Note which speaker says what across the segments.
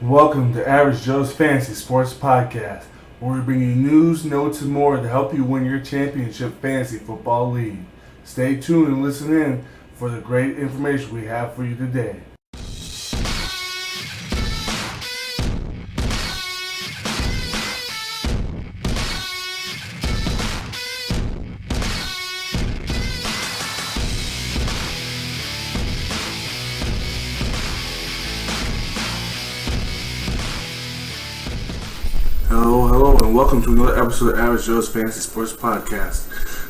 Speaker 1: Welcome to Average Joe's Fantasy Sports Podcast, where we bring you news, notes, and more to help you win your championship fantasy football league. Stay tuned and listen in for the great information we have for you today. Hello, and welcome to another episode of Average Joe's Fantasy Sports Podcast.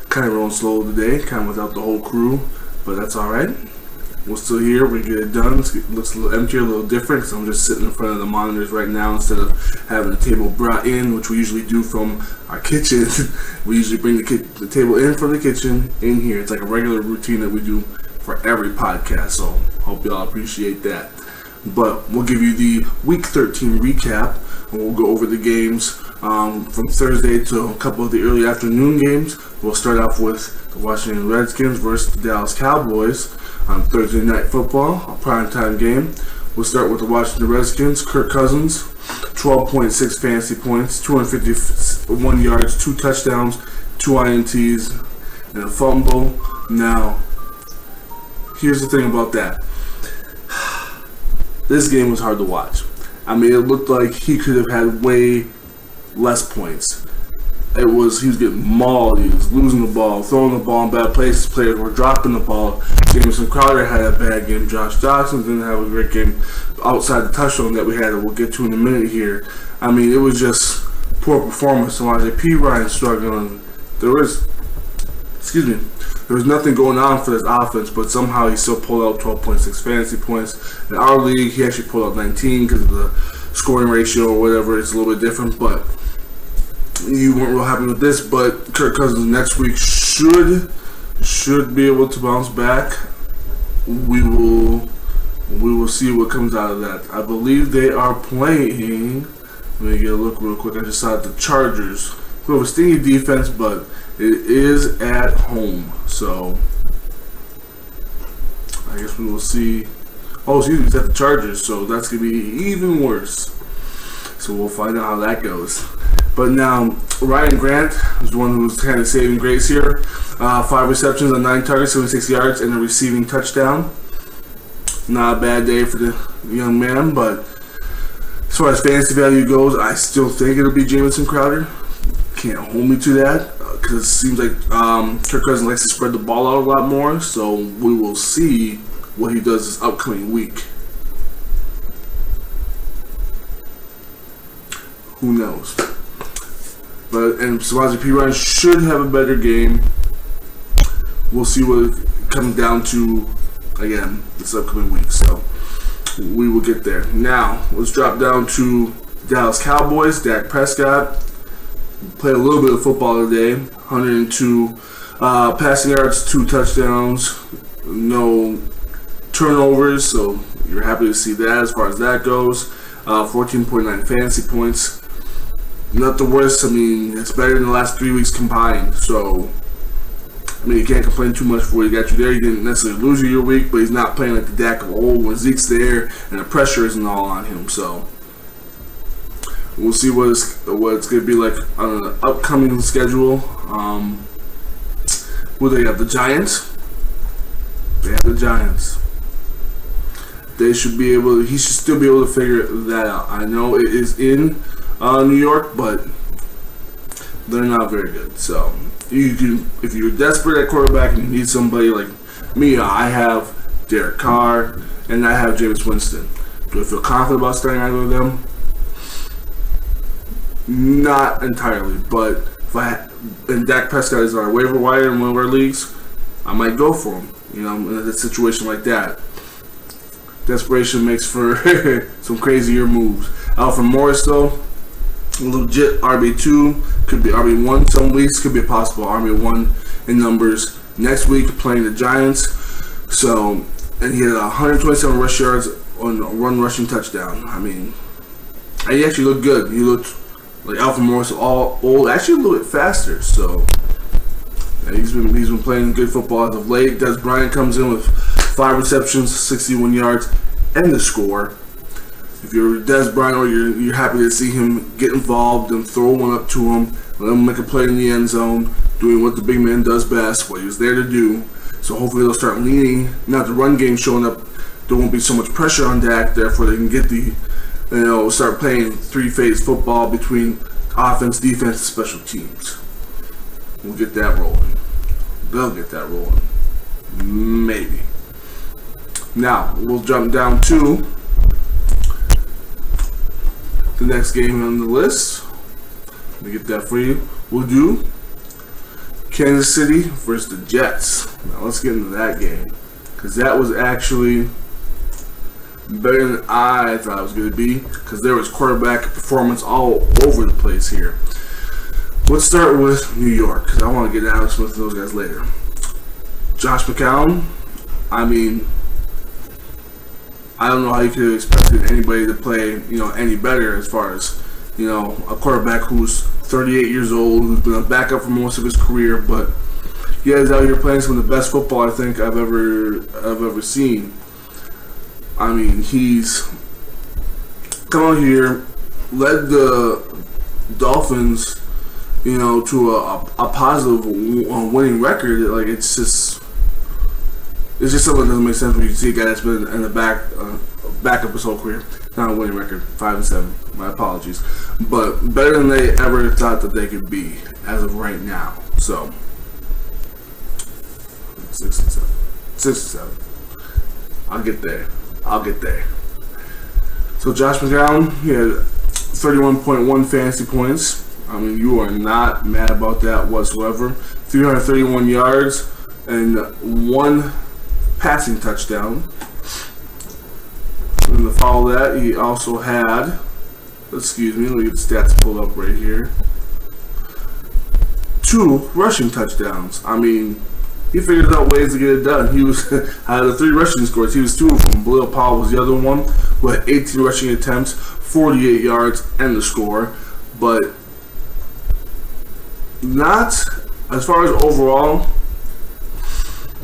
Speaker 1: Kind of rolling slow today, kind of without the whole crew, but that's alright. We're still here, we get it done. It looks a little emptier, a little different, because I'm just sitting in front of the monitors right now instead of having the table brought in, which we usually do from our kitchen. We usually bring the table in from the kitchen in here. It's like a regular routine that we do for every podcast, so hope y'all appreciate that. But we'll give you the Week 13 recap, and we'll go over the games from Thursday to a couple of the early afternoon games. We'll start off with the Washington Redskins versus the Dallas Cowboys on Thursday Night Football, a primetime game. We'll start with the Washington Redskins. Kirk Cousins, 12.6 fantasy points, 251 yards, 2 touchdowns, 2 INTs, and a fumble. Now, here's the thing about that. This game was hard to watch. I mean, it looked like he could have had way less points. He was getting mauled. He was losing the ball, throwing the ball in bad places. Players were dropping the ball. Jameson Crowder had a bad game. Josh Johnson didn't have a great game outside the touchdown that we had that we'll get to in a minute here. I mean, it was just poor performance. pt1 struggling. There was nothing going on for this offense, but somehow he still pulled out 12.6 fantasy points. In our league, he actually pulled out 19 because of the scoring ratio or whatever. It's a little bit different, but you weren't real happy with this. But Kirk Cousins next week should be able to bounce back. We will see what comes out of that. I believe they are playing. Let me get a look real quick. I just saw the Chargers, who have a stingy defense, but it is at home, so I guess we will see. Oh, excuse me, it's at the Chargers, so that's going to be even worse. So we'll find out how that goes. But now, Ryan Grant is the one who's kind of saving grace here. 5 receptions on 9 targets, 76 yards, and a receiving touchdown. Not a bad day for the young man, but as far as fantasy value goes, I still think it'll be Jameson Crowder. Can't hold me to that because it seems like Kirk Cousins likes to spread the ball out a lot more, so we will see what he does this upcoming week. Who knows? And Samaje Perine should have a better game. We'll see what it comes down to again this upcoming week, so we will get there. Now, let's drop down to Dallas Cowboys. Dak Prescott played a little bit of football today. 102 passing yards, 2 touchdowns, no turnovers, so you're happy to see that as far as that goes. 14.9 fantasy points. Not the worst. I mean, it's better than the last 3 weeks combined, so I mean, you can't complain too much for what he got you there. He didn't necessarily lose you your week, but he's not playing like the Dak of old when Zeke's there and the pressure isn't all on him, so we'll see what it's going to be like on an upcoming schedule. Who they have? The Giants. They have the Giants. He should still be able to figure that out. I know it is in New York, but they're not very good. So if you're desperate at quarterback and you need somebody like me, I have Derek Carr and I have Jameis Winston. Do I feel confident about starting either of them? Not entirely, but and Dak Prescott is our waiver wire in one of our leagues, I might go for him. You know, in a situation like that. Desperation makes for some crazier moves. Alfred Morris, though, legit RB2, could be RB1 some weeks, could be a possible RB1 in numbers next week playing the Giants. So, and he had 127 rush yards on one rushing touchdown. I mean, he actually looked good. He looked like Alfred Morris, all old, actually a little bit faster. So, yeah, he's been playing good football as of late. Des Bryant comes in with 5 receptions, 61 yards, and the score. if you're Des Bryant or you're happy to see him get involved and throw one up to him, let him make a play in the end zone, doing what the big man does best, what he was there to do. So hopefully they'll start leaning. Now the run game showing up, there won't be so much pressure on Dak. Therefore, they can get start playing three-phase football between offense, defense, and special teams. We'll get that rolling. They'll get that rolling. Maybe. Now, we'll jump down to the next game on the list. Let me get that for you. We'll do Kansas City versus the Jets. Now, let's get into that game, because that was actually better than I thought it was going to be, because there was quarterback performance all over the place here. Let's start with New York, because I want to get Alex Smith and those guys later. Josh McCown, I mean, I don't know how you could have expected anybody to play, any better as far as, a quarterback who's 38 years old, who's been a backup for most of his career, but he is out here playing some of the best football I think I've ever seen. I mean, he's come out here, led the Dolphins, to a positive winning record. Like, it's just something that doesn't make sense when you see a guy that's been in the backup his whole career. Not a winning record, 5-7. My apologies, but better than they ever thought that they could be as of right now. So 6-7. I'll get there. So Josh McCown, he had 31.1 fantasy points. I mean, you are not mad about that whatsoever. 331 yards and 1 passing touchdown. And to follow that, he also had, let me get the stats pulled up right here, 2 rushing touchdowns. I mean, he figured out ways to get it done. He was out of the 3 rushing scores, he was 2 of them. Bilal Powell was the other one, who had 18 rushing attempts, 48 yards, and the score. But not, as far as overall,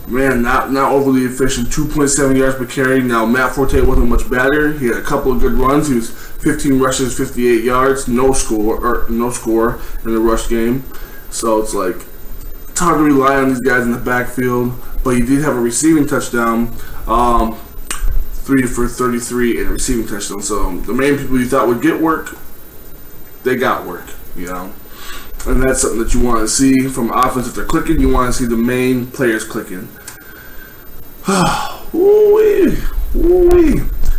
Speaker 1: man, not overly efficient. 2.7 yards per carry. Now, Matt Forte wasn't much better. He had a couple of good runs. He was 15 rushes, 58 yards, no score in the rush game. So it's like, it's hard to rely on these guys in the backfield. But he did have a receiving touchdown, 3 for 33 and a receiving touchdown. So the main people you thought would get work, they got work, And that's something that you want to see from offense. If they're clicking, you want to see the main players clicking. Ooh-wee.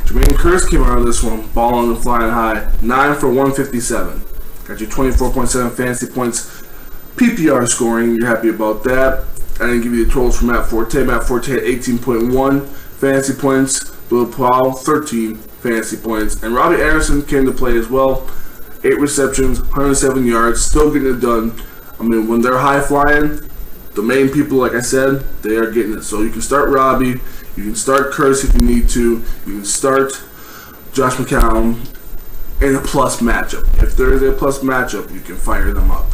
Speaker 1: Jermaine Kearse came out of this one, balling and flying high. 9 for 157. Got you 24.7 fantasy points. PPR scoring, you're happy about that. I didn't give you the totals for Matt Forte. Matt Forte had 18.1 fantasy points. Bill Powell, 13 fantasy points. And Robbie Anderson came to play as well. 8 receptions, 107 yards, still getting it done. I mean, when they're high flying, the main people, like I said, they are getting it. So you can start Robbie, you can start Kearse if you need to, you can start Josh McCown in a plus matchup. If there is a plus matchup, you can fire them up.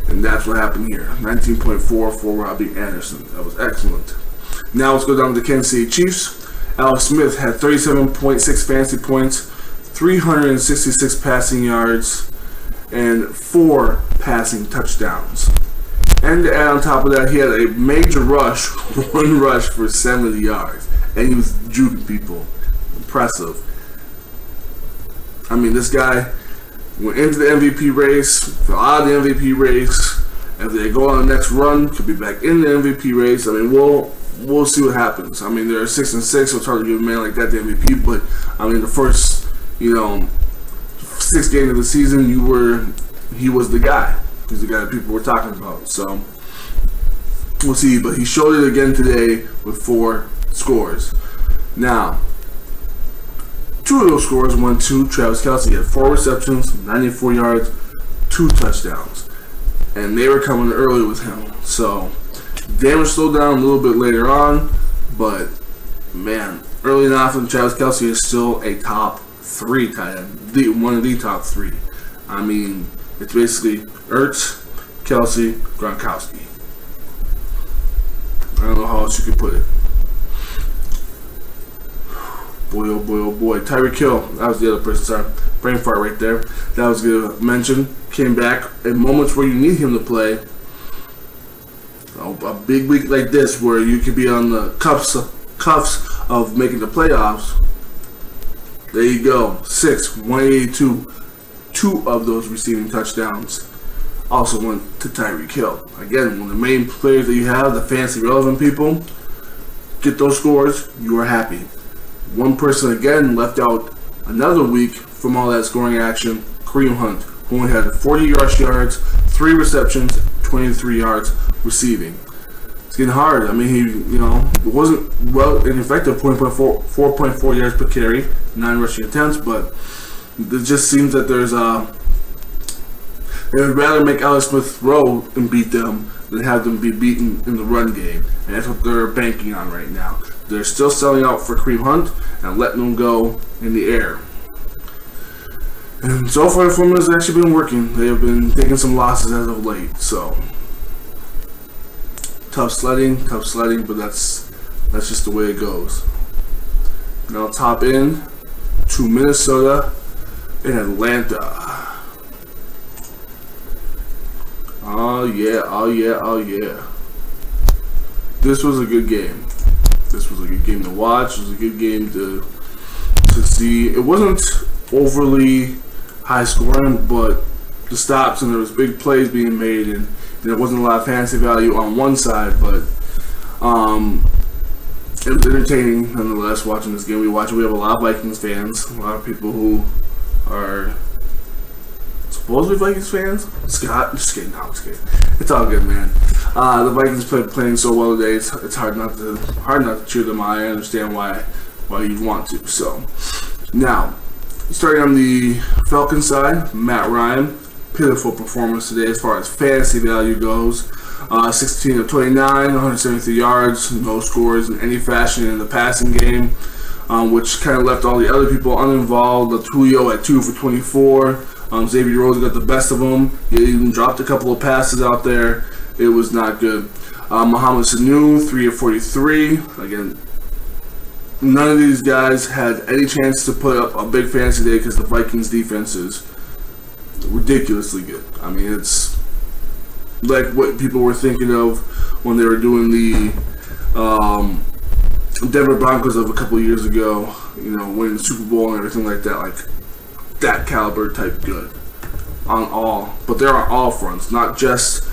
Speaker 1: And that's what happened here. 19.4 for Robbie Anderson. That was excellent. Now let's go down to the Kansas City Chiefs. Alex Smith had 37.6 fantasy points, 366 passing yards, and 4 passing touchdowns. And to add on top of that, he had a major rush, 1 rush for 70 yards. And he was juking people. Impressive. I mean, this guy went into the MVP race, fell out of the MVP race. If they go on the next run, could be back in the MVP race. I mean, we'll see what happens. I mean, they're 6-6, so it's hard to give a man like that the MVP. But I mean, the first 6 games of the season, he was the guy. He's the guy that people were talking about. So we'll see. But he showed it again today with 4 scores. Now, 2 of those scores went to Travis Kelce. He had 4 receptions, 94 yards, 2 touchdowns. And they were coming early with him. So damage slowed down a little bit later on. But, man, early enough, and Travis Kelce is still a top 3 tight end. One of the top 3. I mean, it's basically Ertz, Kelce, Gronkowski. I don't know how else you could put it. boy, oh boy, oh boy. Tyreek Hill, that was the other person, sorry. Brain fart right there. That was going to mention. Came back in moments where you need him to play. A big week like this where you could be on the cuffs of making the playoffs. There you go. 182. 2 of those receiving touchdowns also went to Tyreek Hill. Again, one of the main players that you have, the fantasy relevant people, get those scores, you are happy. One person again left out another week from all that scoring action, Kareem Hunt, who only had 40 rush yards, 3 receptions, 23 yards receiving. It's getting hard. I mean, it wasn't well an effective 4.4 yards per carry, 9 rushing attempts, but it just seems that they would rather make Alex Smith throw and beat them than have them be beaten in the run game. And that's what they're banking on right now. They're still selling out for Kareem Hunt and letting them go in the air. And so far the formula has actually been working. They have been taking some losses as of late. So tough sledding, but that's just the way it goes. Now let's hop in to Minnesota and Atlanta. Oh yeah. This was a good game. This was a good game to watch. It was a good game to see. It wasn't overly high scoring, but the stops and there was big plays being made, and there wasn't a lot of fantasy value on one side, but it was entertaining nonetheless watching this game. We have a lot of Vikings fans, a lot of people who are supposedly Vikings fans. Scott, just kidding. It's all good, man. The Vikings playing so well today. It's hard not to cheer them on. I understand why you want to. So now, starting on the Falcons side, Matt Ryan, pitiful performance today as far as fantasy value goes. 16 of 29, 173 yards, no scores in any fashion in the passing game, which kind of left all the other people uninvolved. Julio at 2 for 24. Xavier Rhodes got the best of him. He even dropped a couple of passes out there. It was not good. Mohamed Sanu, 3 of 43. Again, none of these guys had any chance to put up a big fantasy day because the Vikings defense is ridiculously good. I mean, it's like what people were thinking of when they were doing the Denver Broncos of a couple of years ago, winning the Super Bowl and everything like that, like that caliber type good but they're on all fronts, not just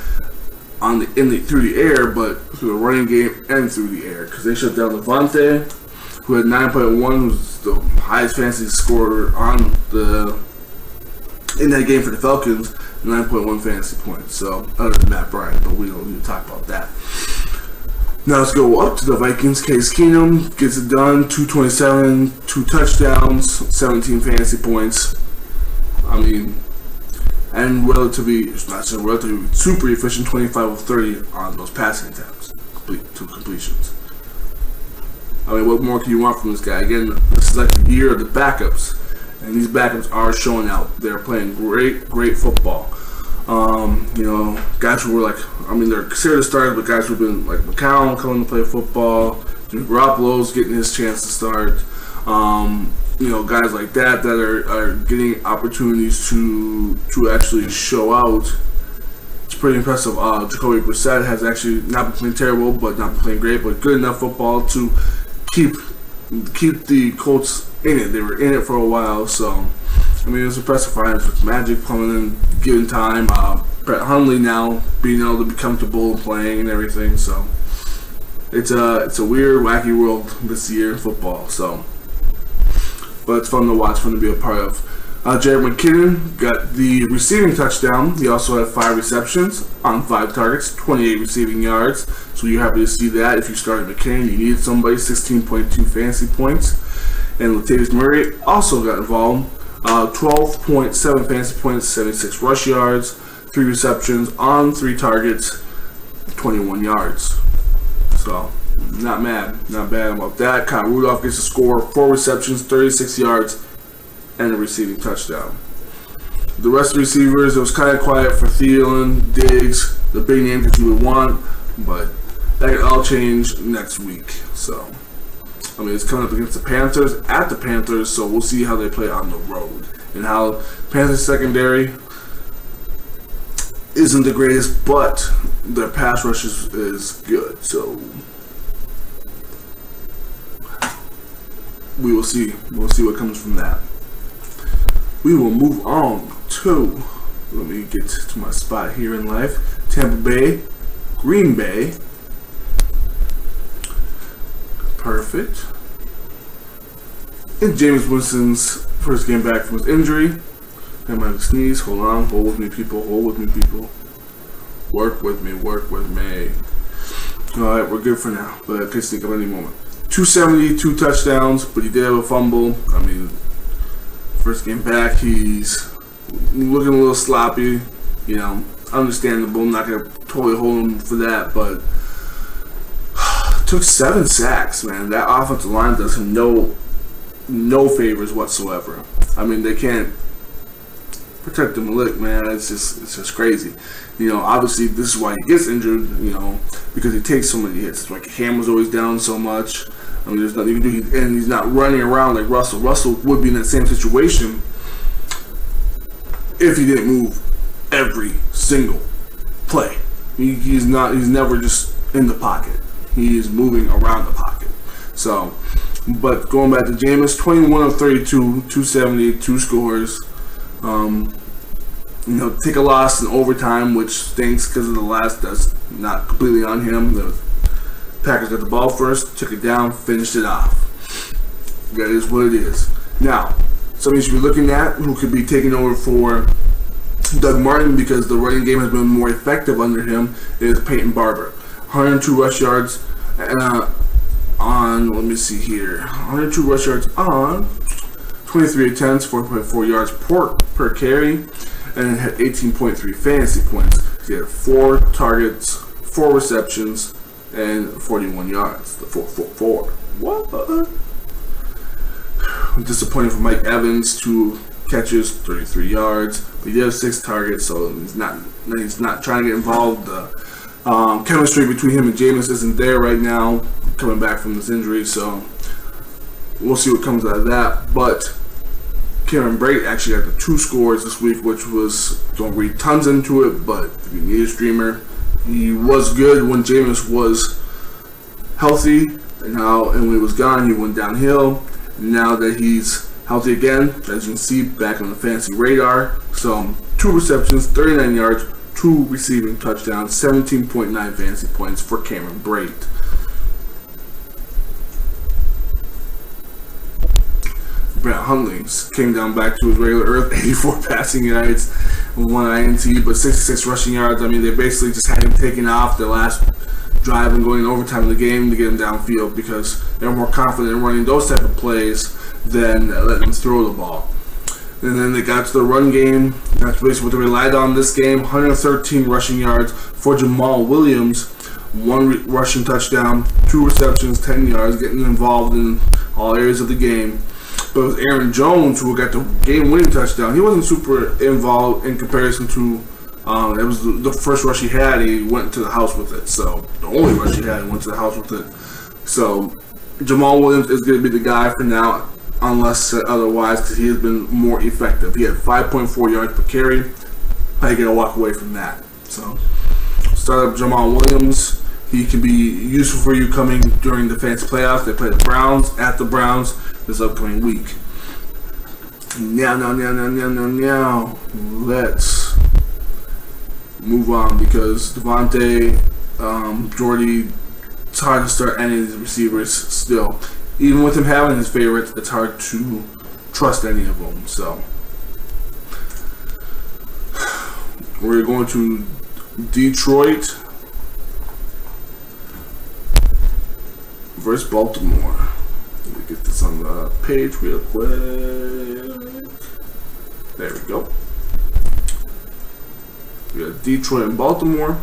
Speaker 1: through the air, but through the running game and through the air, because they shut down Levante, who had 9.1, who's the highest fantasy scorer in that game for the Falcons, 9.1 fantasy points. So, other than Matt Bryant, but we don't need to talk about that. Now let's go up to the Vikings. Case Keenum gets it done, 227, 2 touchdowns, 17 fantasy points. I mean, and super efficient, 25 of 30 on those passing attempts, to completions. I mean, what more can you want from this guy? Again, this is like the year of the backups, and these backups are showing out. They're playing great football. Guys who were they're considered starters, but guys who've been like McCown coming to play football, Jimmy Garoppolo's getting his chance to start. Guys like that are getting opportunities to actually show out. It's pretty impressive. Jacoby Brissett has actually not been playing terrible, but not been playing great, but good enough football to keep the Colts in it. They were in it for a while, so I mean, it was impressive finance with Magic coming in, giving time. Brett Hundley now being able to be comfortable and playing and everything. So it's a weird, wacky world this year in football. So, but it's fun to watch, fun to be a part of. Jared McKinnon got the receiving touchdown. He also had 5 receptions on 5 targets, 28 receiving yards. So you're happy to see that. If you started McKinnon, you needed somebody. 16.2 fantasy points. And Latavius Murray also got involved. 12.7 fantasy points, 76 rush yards, 3 receptions on 3 targets, 21 yards. So, not bad about that. Kyle Rudolph gets a score, 4 receptions, 36 yards, and a receiving touchdown. The rest of the receivers, it was kind of quiet for Thielen, Diggs, the big names that you would want, but that could all change next week. So, I mean, it's coming up against the Panthers at the Panthers, so we'll see how they play on the road and how Panthers secondary isn't the greatest, but their pass rush is good. So we will see. We'll see what comes from that. We will move on to, let me get to my spot here in life, Tampa Bay, Green Bay. Perfect. And Jameis Winston's first game back from his injury. I might sneeze. Hold on. Hold with me, people. Hold with me, people. Work with me. Work with me. Alright, we're good for now. But it could sneak up any moment. 270, 2 touchdowns, but he did have a fumble. I mean, first game back, he's looking a little sloppy. You know, understandable. I'm not going to totally hold him for that, but took 7 sacks, man. That offensive line does him no favors whatsoever. I mean, they can't protect him a lick, man. It's just crazy. You know, obviously this is why he gets injured, you know, because he takes so many hits. It's like Hammer's always down so much. I mean, there's nothing you can do, and he's not running around like Russell. Russell would be in that same situation if he didn't move every single play. He's never just in the pocket. He is moving around the pocket. So, but going back to Jameis, 21 of 32, 270, 2 scores. You know, take a loss in overtime, which stinks because of the last. That's not completely on him. The Packers got the ball first, took it down, finished it off. That is what it is. Now, something you should be looking at who could be taking over for Doug Martin because the running game has been more effective under him is Peyton Barber. 102 rush yards on, let me see here, 102 rush yards on 23 attempts, 4.4 yards per carry, and had 18.3 fantasy points. He had 4 targets, 4 receptions, and 41 yards. The 4. What? Disappointing for Mike Evans, 2 catches, 33 yards, but he has 6 targets, so he's not trying to get involved. The chemistry between him and Jameis isn't there right now, coming back from this injury, so we'll see what comes out of that. But Cameron Brate actually got the 2 scores this week, which was, don't read tons into it, but if you need a streamer, he was good when Jameis was healthy, and when he was gone, he went downhill. Now that he's healthy again, as you can see, back on the fantasy radar. So 2 receptions, 39 yards, 2 receiving touchdowns, 17.9 fantasy points for Cameron Brate. Brett Hundley came down back to his regular earth, 84 passing yards, 1 INT, but 66 rushing yards. I mean, they basically just had him taking off the last drive and going in overtime in the game to get him downfield because they're more confident in running those type of plays than letting him throw the ball. And then they got to the run game. That's basically what they relied on this game. 113 rushing yards for Jamal Williams, 1 rushing touchdown, 2 receptions, 10 yards, getting involved in all areas of the game. But it was Aaron Jones who got the game-winning touchdown. He wasn't super involved in comparison to it was the first rush he had. He went to the house with it. So the only rush he had, he went to the house with it. So Jamal Williams is going to be the guy for now, unless said otherwise, because he has been more effective. He had 5.4 yards per carry. How you going to walk away from that? So start up Jamal Williams. He can be useful for you coming during the fantasy playoffs. They play the Browns at the Browns this upcoming week. Now, let's move on because Devontae, Jordy, it's hard to start any of these receivers still. Even with him having his favorites, it's hard to trust any of them. So we're going to Detroit versus Baltimore. Let me get this on the page real quick. There we go. We got Detroit and Baltimore.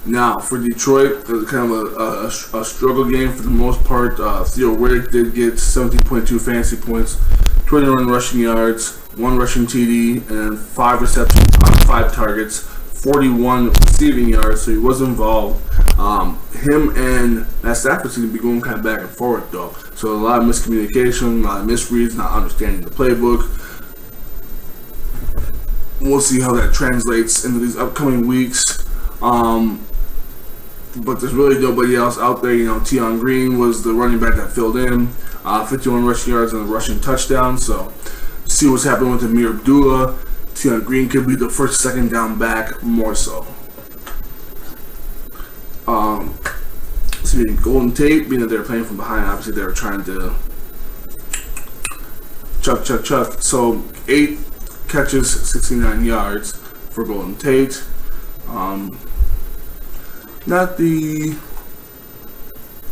Speaker 1: Now, for Detroit, it was kind of a struggle game for the most part. Theo Riddick did get 17.2 fantasy points, 21 rushing yards, 1 rushing TD, and 5 receptions on 5 targets, 41 receiving yards, so he was involved. Him and Matt Stafford seem to be going kind of back and forth though. So a lot of miscommunication, a lot of misreads, not understanding the playbook. We'll see how that translates into these upcoming weeks. But there's really nobody else out there. You know, Tion Green was the running back that filled in. 51 rushing yards and a rushing touchdown. So see what's happening with Amir Abdullah. Tion Green could be the first, second down back more so. Golden Tate, being that they were playing from behind, obviously they were trying to chuck. So 8 catches, 69 yards for Golden Tate. Not the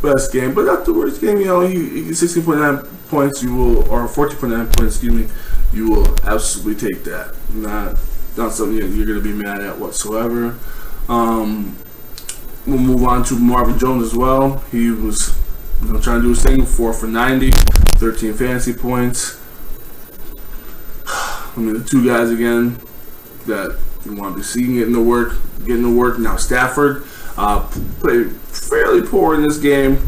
Speaker 1: best game, but not the worst game. You know, he 16.9 points, you will, or 14.9 points, excuse me, you will absolutely take that. Not something you're going to be mad at whatsoever. We'll move on to Marvin Jones as well. He was trying to do his thing, 4 for 90, 13 fantasy points. I mean, the two guys again that you want to be seeing getting to work. Now Stafford played fairly poor in this game.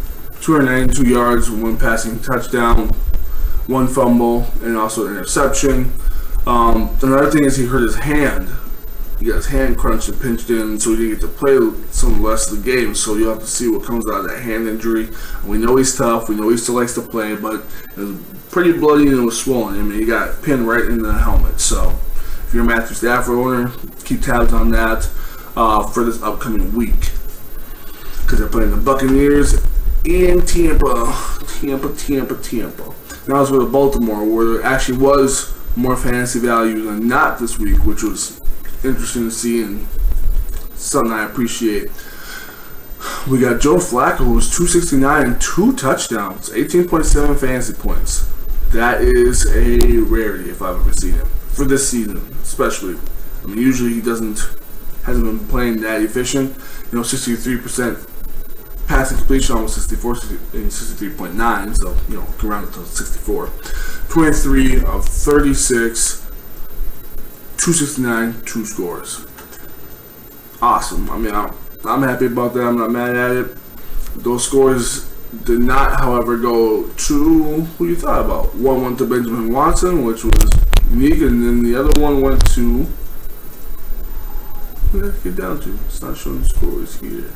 Speaker 1: 292 yards, 1 passing touchdown, 1 fumble, and also an interception. Another thing is he hurt his hand. He got his hand crunched and pinched in, so he didn't get to play some of the rest of the game. So you'll have to see what comes out of that hand injury. And we know he's tough. We know he still likes to play, but it was pretty bloody and it was swollen. I mean, he got pinned right in the helmet. So if you're a Matthew Stafford owner, keep tabs on that for this upcoming week. Because they're playing the Buccaneers in Tampa. Now it's with Baltimore, where there actually was more fantasy value than not this week, which was interesting to see and something I appreciate. We got Joe Flacco, who was 269 and 2 touchdowns, 18.7 fantasy points. That is a rarity if I've ever seen it for this season, especially. I mean, usually he hasn't been playing that efficient. You know, 63% passing completion, almost 64, 63.9. So you know, go around to 64. 23 of 36. 269, 2 scores. Awesome. I mean, I'm happy about that. I'm not mad at it. Those scores did not, however, go to who you thought about. One went to Benjamin Watson, which was unique, and then the other one went to. Who did I get down to? It's not showing the scores here.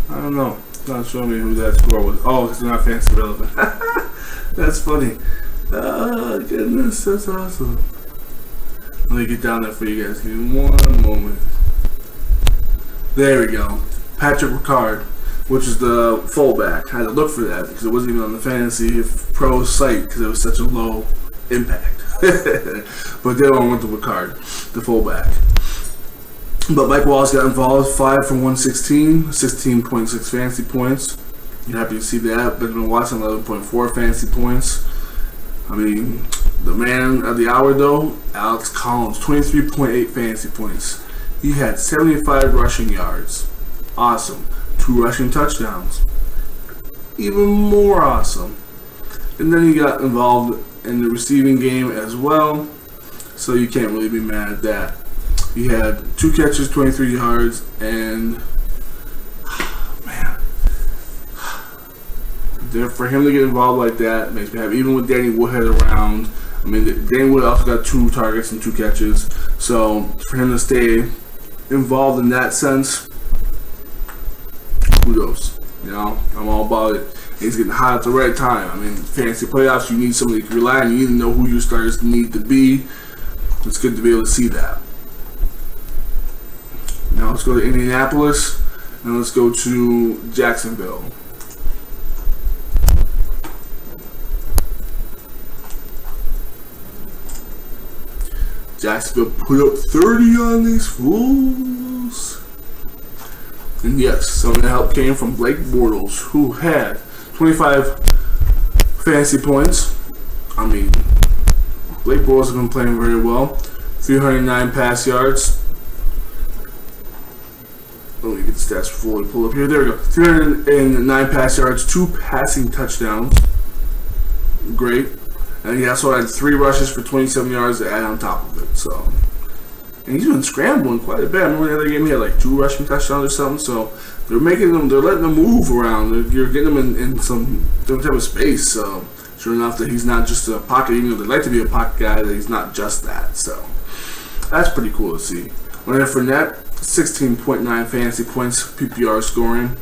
Speaker 1: I don't know. It's not showing me who that score was. Oh, it's not fantasy relevant. That's funny. Oh, goodness. That's awesome. Let me get down there for you guys. Give me one moment. There we go. Patrick Ricard, which is the fullback. I had to look for that because it wasn't even on the Fantasy Pro site because it was such a low impact. But the other one went to Ricard, the fullback. But Mike Wallace got involved, 5 for 116, 16.6 fantasy points. You're happy to see that. Benjamin Watson, 11.4 fantasy points. I mean, the man of the hour, though, Alex Collins, 23.8 fantasy points. He had 75 rushing yards. Awesome. 2 rushing touchdowns. Even more awesome. And then he got involved in the receiving game as well, so you can't really be mad at that. He had 2 catches, 23 yards, and man, for him to get involved like that makes me happy. Even with Danny Woodhead around, I mean, Danny Wood also got 2 targets and 2 catches. So for him to stay involved in that sense, kudos. You know, I'm all about it. He's getting hot at the right time. I mean, fantasy playoffs, you need somebody you can rely on. You need to know who your starters need to be. It's good to be able to see that. Now let's go to Indianapolis, and let's go to Jacksonville. Jacksonville put up 30 on these fools. And yes, some of the help came from Blake Bortles, who had 25 fantasy points. I mean, Blake Bortles has been playing very well. 309 pass yards. Let me get the stats fully pulled up here. There we go. 309 pass yards, 2 passing touchdowns. Great. And he also had 3 rushes for 27 yards to add on top of it. So, and he's been scrambling quite a bit. I remember the other game he had like 2 rushing touchdowns or something. So they're letting them move around. You're getting them in some different type of space. So sure enough, that he's not just a pocket. Even though they like to be a pocket guy, that he's not just that. So that's pretty cool to see. Leonard Fournette, 16.9 fantasy points, PPR scoring,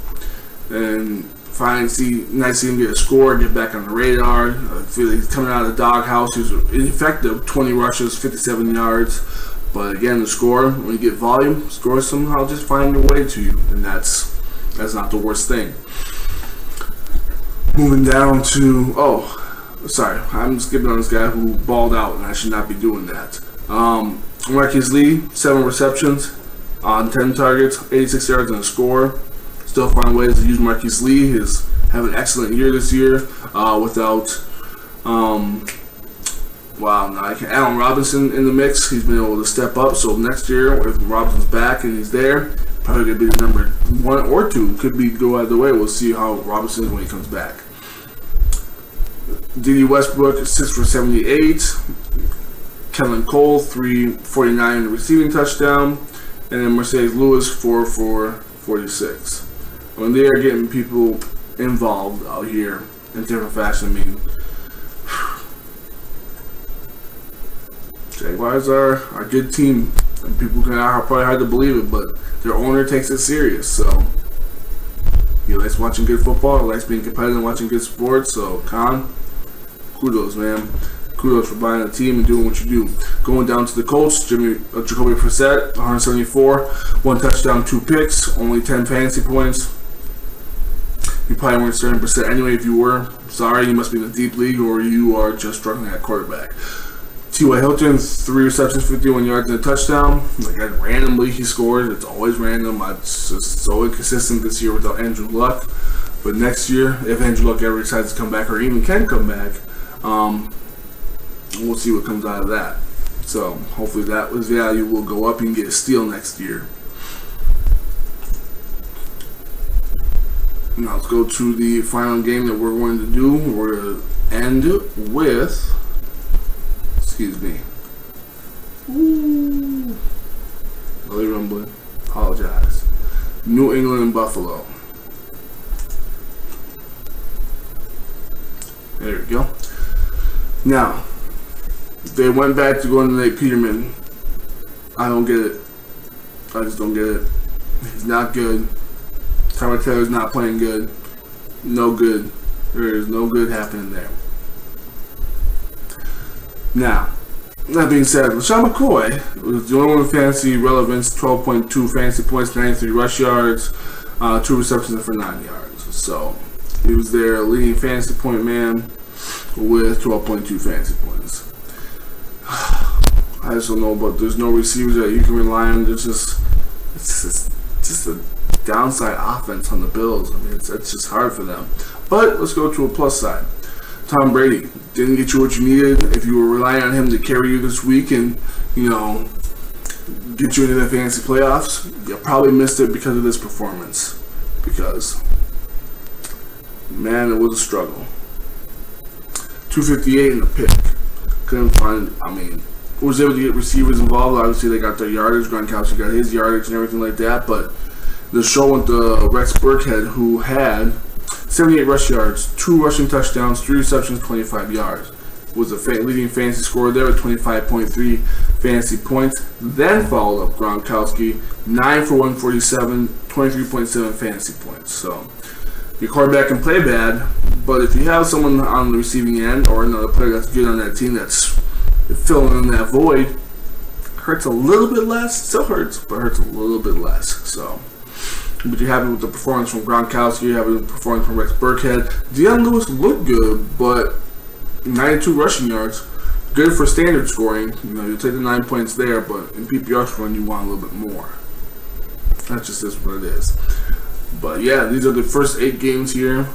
Speaker 1: and finally nice to see him get a score, get back on the radar. I feel like he's coming out of the doghouse. He was ineffective, 20 rushes, 57 yards. But again, the score, when you get volume, scores somehow just find their way to you, and that's not the worst thing. Moving down to sorry, I'm skipping on this guy who balled out, and I should not be doing that. Marquise Lee, 7 receptions on 10 targets, 86 yards and a score. Still find ways to use Marquise Lee. He's having an excellent year this year without Allen Robinson in the mix. He's been able to step up. So next year, if Robinson's back and he's there, probably going to be the number 1 or 2. Could be go either way. We'll see how Robinson is when he comes back. D.D. Westbrook, 6 for 78. Kellen Cole, 349 in the receiving touchdown. And then Mercedes Lewis, 4 for 46. When they are getting people involved out here in different fashion, I mean, Jaguars are a good team. And people are probably hard to believe it, but their owner takes it serious. So he likes watching good football, he likes being competitive and watching good sports. So, Con, kudos, man. Kudos for buying a team and doing what you do. Going down to the Colts, Jacoby Brissett, 174, 1 touchdown, 2 picks, only 10 fantasy points. You probably weren't starting Brissett anyway. If you were, sorry, you must be in a deep league or you are just struggling at quarterback. T.Y. Hilton, 3 receptions, 51 yards and a touchdown. Again, randomly he scores. It's always random. It's just so inconsistent this year without Andrew Luck. But next year, if Andrew Luck ever decides to come back or even can come back, we'll see what comes out of that. So hopefully that was value will go up and get a steal next year. Now let's go to the final game that we're going to do. We're going to end with, really rumbling. Apologize. New England and Buffalo. There we go. Now, they went back to going to Nate Peterman. I don't get it. I just don't get it. He's not good. Tyrod Taylor's not playing good. No good. There is no good happening there. Now, that being said, LaShawn McCoy was the only one with fantasy relevance, 12.2 fantasy points, 93 rush yards, 2 receptions for 9 yards. So, he was their leading fantasy point man with 12.2 fantasy points. I just don't know, but there's no receivers that you can rely on. It's just a downside offense on the Bills. I mean, it's just hard for them. But let's go to a plus side. Tom Brady didn't get you what you needed. If you were relying on him to carry you this week and, get you into the fantasy playoffs, you probably missed it because of this performance. Because, man, it was a struggle. 258 in a pick. Couldn't find, was able to get receivers involved. Obviously, they got their yardage. Gronkowski got his yardage and everything like that. But the show went to Rex Burkhead, who had 78 rush yards, 2 rushing touchdowns, 3 receptions, 25 yards. Was the leading fantasy scorer there with 25.3 fantasy points. Then followed up Gronkowski, 9 for 147, 23.7 fantasy points. So your quarterback can play bad, but if you have someone on the receiving end or another player that's good on that team that's filling in that void, hurts a little bit less. Still hurts, but hurts a little bit less. So, but you're happy with the performance from Gronkowski. You're happy with the performance from Rex Burkhead. Deion Lewis looked good, but 92 rushing yards, good for standard scoring. You take the 9 points there, but in PPR scoring, you want a little bit more. That's just what it is. But yeah, these are the first 8 games here.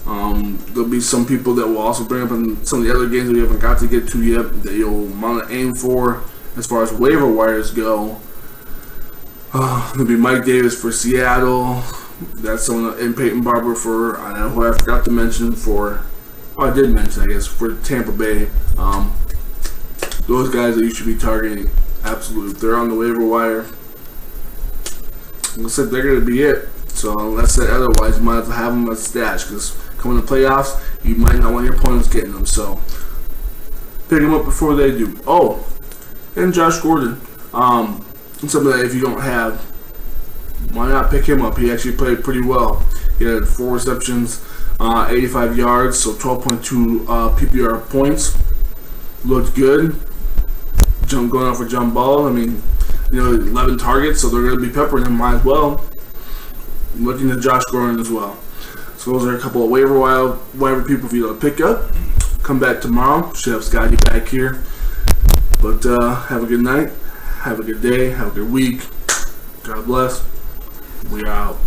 Speaker 1: There'll be some people that will also bring up in some of the other games that we haven't got to get to yet that you'll want to aim for as far as waiver wires go. It'll be Mike Davis for Seattle. That's someone in Peyton Barber for, I don't know who I forgot to mention for, I did mention, I guess, for Tampa Bay. Those guys that you should be targeting, absolutely. If they're on the waiver wire, like I said, they're going to be it. So unless said otherwise, you might have to have them as a stash, because coming to playoffs, you might not want your opponents getting them. So pick them up before they do. Oh, and Josh Gordon. Something that if you don't have, why not pick him up? He actually played pretty well. He had 4 receptions, 85 yards, so 12.2 PPR points. Looked good. Going out for jump ball. I mean, 11 targets, so they're going to be peppering him. Might as well. Looking at Josh Gordon as well. So those are a couple of waiver people for you to pick up. Come back tomorrow. Should have Scotty back here. But have a good night. Have a good day. Have a good week. God bless. We are out.